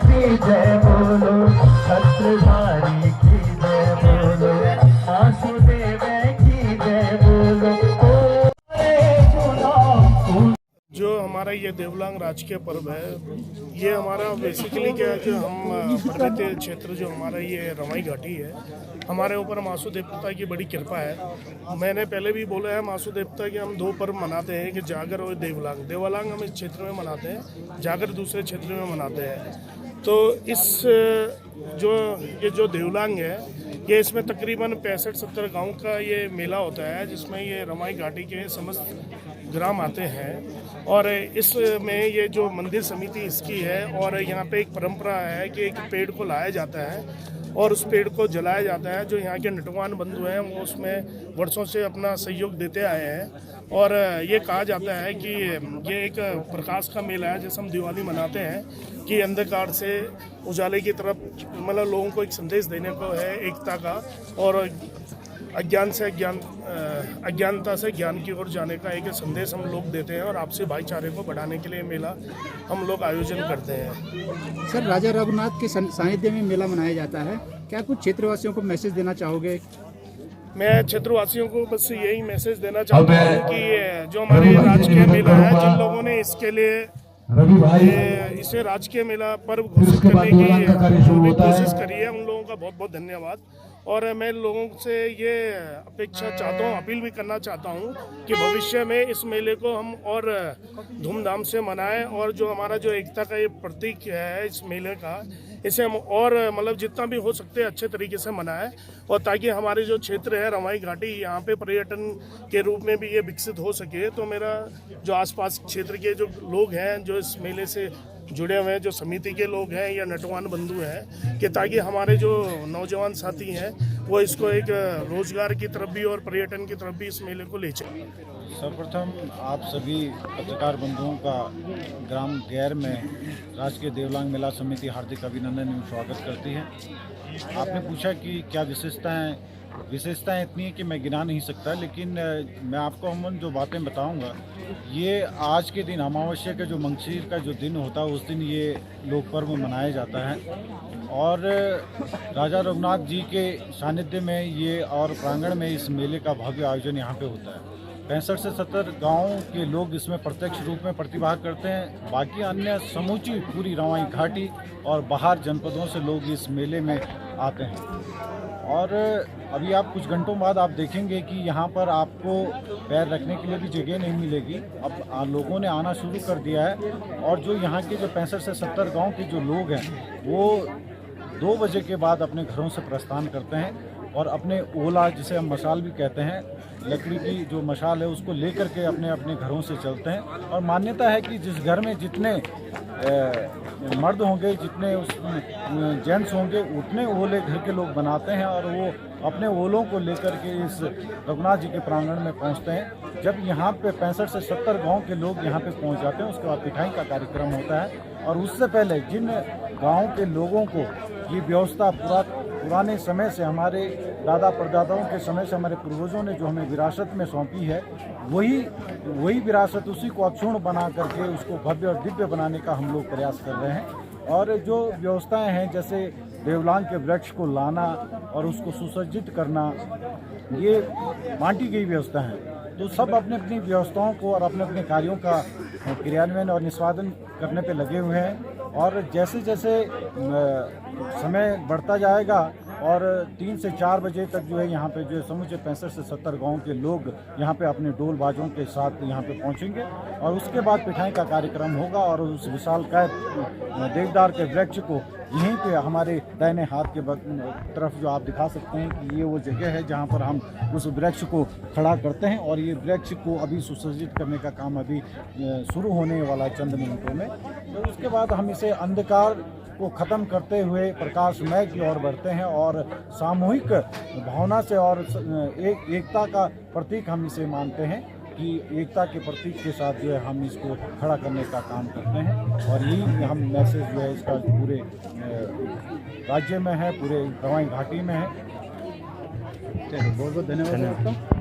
की जय बोलो, छत्रधारी की जय बोलो, वासुदेव की जय बोलो। जो हमारा ये देवलांग राजकीय पर्व है, ये हमारा बेसिकली क्या है, जो हम पर्वतीय क्षेत्र जो हमारा ये रवाई घाटी है, हमारे ऊपर मासू देवता की बड़ी कृपा है। मैंने पहले भी बोला है मासू देवता के हम दो पर्व मनाते हैं कि जागर और देवलांग। देवलांग हम इस क्षेत्र में मनाते हैं, जागर दूसरे क्षेत्र में मनाते हैं। तो इस जो देवलांग है, ये इसमें तकरीबन 65-70 गांव का ये मेला होता है, जिसमें ये रवाई घाटी के समस्त ग्राम आते हैं। और इसमें ये जो मंदिर समिति इसकी है, और यहाँ पे एक परंपरा है कि एक पेड़ को लाया जाता है और उस पेड़ को जलाया जाता है। जो यहाँ के नटवान बंधु हैं वो उसमें वर्षों से अपना सहयोग देते आए हैं। और ये कहा जाता है कि ये एक प्रकाश का मेला है, जैसे हम दिवाली मनाते हैं कि अंधकार से उजाले की तरफ, मतलब लोगों को एक संदेश देने को है एकता का, और अज्ञानता से ज्ञान की ओर जाने का एक संदेश हम लोग देते हैं। और आपसी भाईचारे को बढ़ाने के लिए मेला हम लोग आयोजन करते हैं। सर, राजा रघुनाथ के सानिध्य में मेला मनाया जाता है, क्या कुछ क्षेत्रवासियों को मैसेज देना चाहोगे? मैं क्षेत्रवासियों को बस यही मैसेज देना चाहता हूँ कि जो हमारे राजकीय मेला है, जिन लोगों ने इसके लिए इसे राजकीय मेला पर्व घोषित करने की कोशिश करी है, उन लोगों का बहुत बहुत धन्यवाद। और मैं लोगों से ये अपेक्षा चाहता हूँ, अपील भी करना चाहता हूँ कि भविष्य में इस मेले को हम और धूमधाम से मनाएं, और जो हमारा जो एकता का ये प्रतीक है इस मेले का, इसे हम और मतलब जितना भी हो सकते हैं अच्छे तरीके से मनाएं, और ताकि हमारे जो क्षेत्र है रवाई घाटी, यहाँ पे पर्यटन के रूप में भी ये विकसित हो सके। तो मेरा जो आसपास क्षेत्र के जो लोग हैं जो इस मेले से जुड़े हुए हैं, जो समिति के लोग हैं या नटवान बंधु हैं, कि ताकि हमारे जो नौजवान साथी हैं वो इसको एक रोजगार की तरफ भी और पर्यटन की तरफ भी इस मेले को ले चलें। सर्वप्रथम आप सभी पत्रकार बंधुओं का ग्राम गैर में राजकीय देवलांग मेला समिति हार्दिक अभिनंदन एवं स्वागत करती है। आपने पूछा कि क्या विशेषताएं इतनी है कि मैं गिना नहीं सकता, लेकिन मैं आपको अमूमन जो बातें बताऊंगा, ये आज के दिन अमावस्या का जो मंगशीर का जो दिन होता है, उस दिन ये लोक पर्व मनाया जाता है। और राजा रघुनाथ जी के सानिध्य में ये और प्रांगण में इस मेले का भव्य आयोजन यहाँ पे होता है। 65 से 70 गाँव के लोग इसमें प्रत्यक्ष रूप में प्रतिभाग करते हैं। बाकी अन्य समूची पूरी रवाई घाटी और बाहर जनपदों से लोग इस मेले में आते हैं। और अभी आप कुछ घंटों बाद आप देखेंगे कि यहाँ पर आपको पैर रखने के लिए भी जगह नहीं मिलेगी। अब लोगों ने आना शुरू कर दिया है, और जो यहाँ के जो 65 से 70 गांव के जो लोग हैं वो 2 बजे के बाद अपने घरों से प्रस्थान करते हैं, और अपने ओला, जिसे हम मशाल भी कहते हैं, लकड़ी की जो मशाल है, उसको लेकर के अपने अपने घरों से चलते हैं। और मान्यता है कि जिस घर में जितने मर्द होंगे, जितने जेंट्स होंगे, उतने ओले घर के लोग बनाते हैं, और वो अपने ओलों को लेकर के इस रघुनाथ जी के प्रांगण में पहुंचते हैं। जब यहाँ पे 65 से 70 गांव के लोग यहाँ पे पहुंच जाते हैं, उसके बाद पिठाई का कार्यक्रम होता है। और उससे पहले जिन गाँव के लोगों को ये व्यवस्था पुराने समय से, हमारे दादा परदादाओं के समय से, हमारे पूर्वजों ने जो हमें विरासत में सौंपी है, वही विरासत, उसी को अक्षुण्ण बना करके उसको भव्य और दिव्य बनाने का हम लोग प्रयास कर रहे हैं। और जो व्यवस्थाएं हैं, जैसे देवलांग के वृक्ष को लाना और उसको सुसज्जित करना, ये बांटी गई व्यवस्था है। तो सब अपनी अपनी व्यवस्थाओं को और अपने अपने कार्यों का क्रियान्वयन और निष्पादन करने पे लगे हुए हैं। और जैसे जैसे समय बढ़ता जाएगा और 3 से 4 बजे तक जो है यहाँ पे जो समूचे 65 से 70 गाँव के लोग यहाँ पे अपने डोल बाजों के साथ यहाँ पे पहुँचेंगे, और उसके बाद पिठाई का कार्यक्रम होगा। और उस विशालकाय देवदार के वृक्ष को यहीं पे हमारे दाहिने हाथ के तरफ जो आप दिखा सकते हैं कि ये वो जगह है जहाँ पर हम उस वृक्ष को खड़ा करते हैं। और ये वृक्ष को अभी सुसज्जित करने का काम अभी शुरू होने वाला है चंद मिनटों में। तो उसके बाद हम इसे अंधकार को ख़त्म करते हुए प्रकाशमय की ओर बढ़ते हैं, और सामूहिक भावना से और एकता का प्रतीक हम इसे मानते हैं कि एकता के प्रतीक के साथ जो है हम इसको खड़ा करने का काम करते हैं। और यही हम मैसेज जो है इसका पूरे राज्य में है, पूरे रवाई घाटी में है। चलिए बहुत बहुत धन्यवाद सर आपका।